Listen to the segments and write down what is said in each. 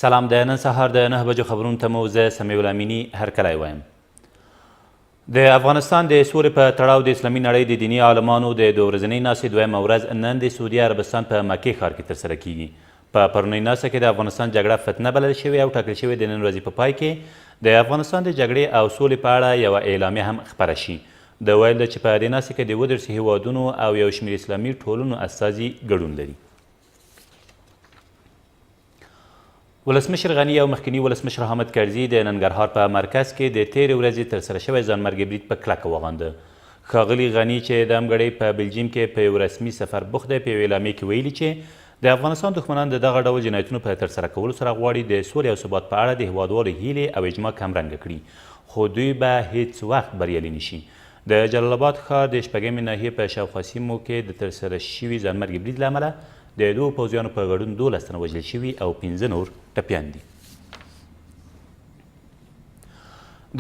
سلام، د نن سهار د 9 بجو خبرونو ته مو زه سمیع امینی هرکلی وایم. د افغانستان د سولې په تړاو د اسلامي نړۍ د دیني عالمانو د دوه ورځنۍ ناستې دویمه ورځ نن د سعودي عربستان په مکې ښار کې ترسره کیږي. په پرونۍ ناسته کې د افغانستان جګړه فتنه بلل شوې او ټاکل شوې د نن ورځې په پای کې د افغانستان د جګړې او سولې په اړه یوه اعلامیه هم خپره شي. د ویل ده چې په دې ناستې کې د 30 هیوادونو او یو شمېر اسلامي ټولنو استازي ګډون لري. ولسمشر غني او مخکني ولسمشر حامد کرزي د ننګرهار په مرکز کې د تېرې ورځې ترسره شوی ځانمرګي برید په کلکه وغانده. ښاغلي غني چې د همګړۍ په بلجیم کې په یو رسمي سفر بوخت دی، په یوې اعلامیې کې ویلي چې د افغانستان دښمنان د دغه ډول جنایتونو په ترسره کولو سره غواړي د سولې او ثبات په اړه د هیوادوالو هیلې او اجماع کمرنګه کړي، خو دوی به هیڅ وخت بریالي نشي. د جلال آباد ښار د شپږمې ناحیې په شاوخوا سیمو کې د ترسره شوي ځانمرګي برید له امله د دوو پوځیانو په ګډون 12 تنه وژل شوي او 15 نور ټپیان دي.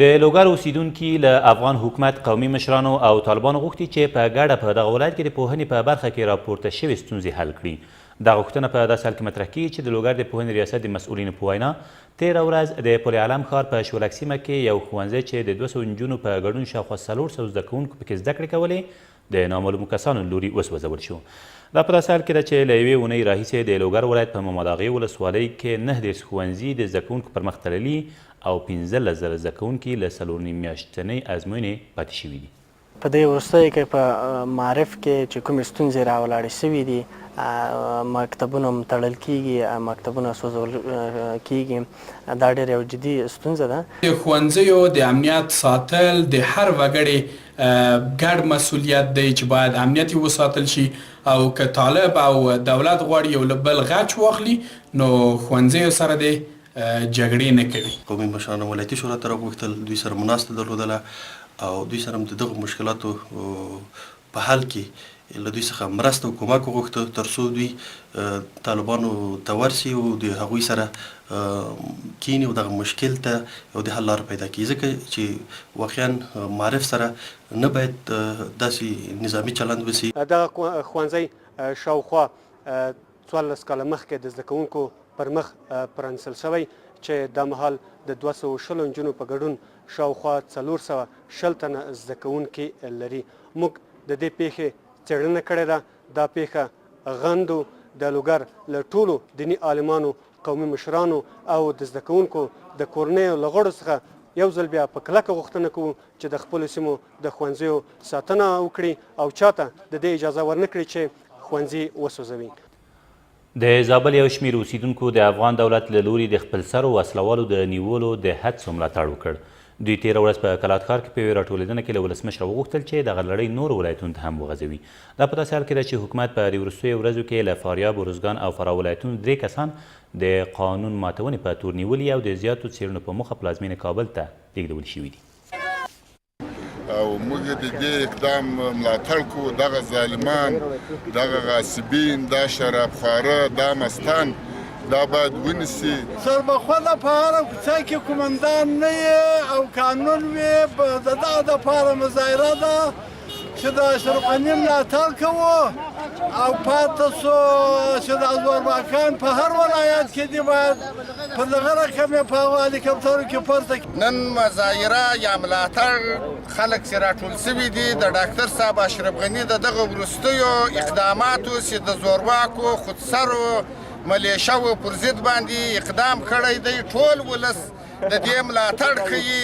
د لوګر اوسیدونکي له افغان حکومت، قومي مشرانو او طالبانو غوښتي چې په ګډه په دغه ولایت کې د پوهنې په برخه کې راپورته شوې ستونزې حل کړي. دا غوښتنه په داسې حال کې مطرح کیږي چې د لوګر د پوهنې ریاست د مسؤلینو په وینا تېره ورځ د پل علم ښار په شولک سیمه کې یو ښوونځی چې د 200 نجونو په ګډون شاوخوا 400 زده کوونکو پکې زده کړې کولې د نامعلومو کسانو لوري وسوځول شو. دا په داسې حال کې ده چې له یوې اونۍ راهیسې د لوګر ولایت په محمد اغې ولسوالۍ کې 9 ښوونځي د زده کوونکو پر مخ تړلي او 15,000 زده کوونکي له 4.5 میاشتنۍ ازموینې پاتې شوي دي. په دې وروستیو کې په معارف کې چې کومې ستونزې راولاړې شوي دي، مکتبونه هم تړل کیږي، مکتبونه سوځول کیږي، دا ډېر یو جدي ستونزه ده. د ښوونځیو د امنیت ساتل د هر وګړي ګډ مسؤلیت دی چې باید امنیت یې وساتل شي، او که طالب او دولت غواړي یو له بل غچ واخلي نو ښوونځیو سره د جګړې نه کوي. قومي مشرانو ولایتي شورا ته راغوښتل، دوی سره مناسته درلودله او دوی سره هم د دغو مشکلاتو په حل کې له دوی څخه مرسته او کومک وغوښته تر څو دوی طالبانو ته ورسي او د هغوی سره کینی او دغه مشکل ته یو د حل لاره پیدا کړي، ځکه چې واقعا معرف سره نه باید داسې نظامي چلند وسي. دغه ښوونځی شاوخوا 14 کاله مخکې د زده کوونکو پر مخ پرانیستل شوی چې دا مهال د 220 نجونو په ګډون شاوخوا 420 تنه زده کوونکي لري. موږ د دې پیښې څېړنه کړې ده. دا پیښه غندو د لوګر له ټولو دیني عالمانو، قومي مشرانو او د زده کوونکو د کورنیو له غړو څخه یو ځل بیا په کلکه غوښتنه کوو چې د خپلو سیمو د ښوونځیو ساتنه وکړي او چاته د دې اجازه ورنه کړي چې ښوونځي وسوځوي. د زابل یو شمېر اوسیدونکو د افغان دولت له لوري د خپل سرو وسلوالو د نیولو د هڅو ملاتړ وکړ. دوی تېره ورځ په کلات ښار کې په یوې راټولېدنه کې له ولسمشره وغوښتل چې دغه لړۍ نورو ولایتونو ته هم وغځوي. دا په داسې حال کې ده چې حکومت په دې وروستیو ورځو کې له فاریاب، ارزګان او فراه ولایتونو 3 کسان د قانون ماتونې په تور نیولي او د زیاتو څېړنو په موخه پلازمینې کابل ته لېږدول شوي دي. او موږ د دې اقدام ملاتړ کوو. دغه ظالمان، دغه غاصبین، دا شرابخواره، دا مستان دا باید ونیسي. سربخوله په هره کوڅه کې قومندان نه یې او قانون وي، د دغه دپاره مظاهره ده چې د اشرف غني ملاتړ کوو او پاته سو چې د زورواکان په هر ولایت کې دي باید په دغه رقم یې په هغو هلیکاپټرو کې پورته کړي. نن مظاهره یا ملاتړ خلک چې راټول سوي دي د ډاکټر صاحب اشرف غني د دغه وروستیو اقداماتو چې د زورواکو، خودسرو، ملیشاو پر ضد باندې اقدام کړی دی، ټول ولس د دې ملاتړ کوي.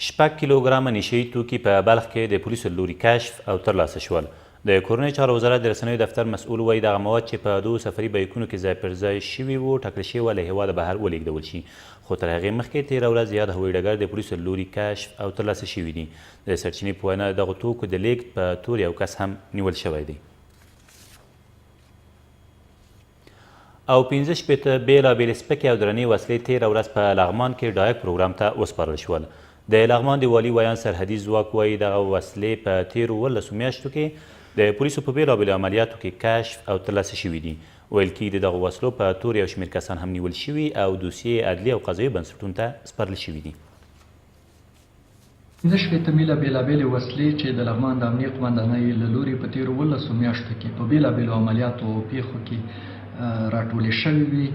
6 کیلوګرامه نشهیي توکي په بلخ کې د پولیسو له لوري کشف او ترلاسه شول. د کورنۍ چارو وزارت د رسنیو دفتر مسؤل وایي دغه مواد چې په 2 سفري بیکونو کې ځای پر ځای شوي وو ټاکل شوي له هېواده بهر ولېږدول شي، خو تر هغې مخکې تېره ورځ یاد هوایي ډګر د پولیسو له لوري کشف او ترلاسه شوي دي. د سرچینې په وینا دغو توکو د لیږد په تور یو کس هم نیول شوی دی. او 15 بېلابېلې سپکې او درنې وسلې تېره ورځ په لغمان کې ډایک پروګرام ته وسپارل شول. د لغمان د والي ویان سرحدي ځواک وایي دغه وسلې په تېرو 18 میاشتو کې د پولیسو په بېلابېلو عملیاتو کې کشف او ترلاسه شوي دي. ویل کېږي د دغو وسلو په تور یو شمېر کسان هم نیول شوي او دوسیې عدلي او قضایي بنسټونو ته سپارل شوي دي. 15 میله بېلابېلې وسلې چې د لغمان د امنیې قمندانۍ له لوري په تېرو 18 میاشتو کې په بېلابېلو عملیاتو او پیښو کې راټولې شوې وي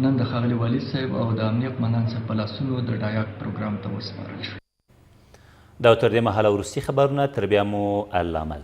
نن د ښاغلي والي صاحب او د امنیه قمندان صاحب په لاسونو د ډایاک پروګرام ته وسپارل شو. دا تر دې مهاله وروستي خبرونه، تر بیا مو الله مل.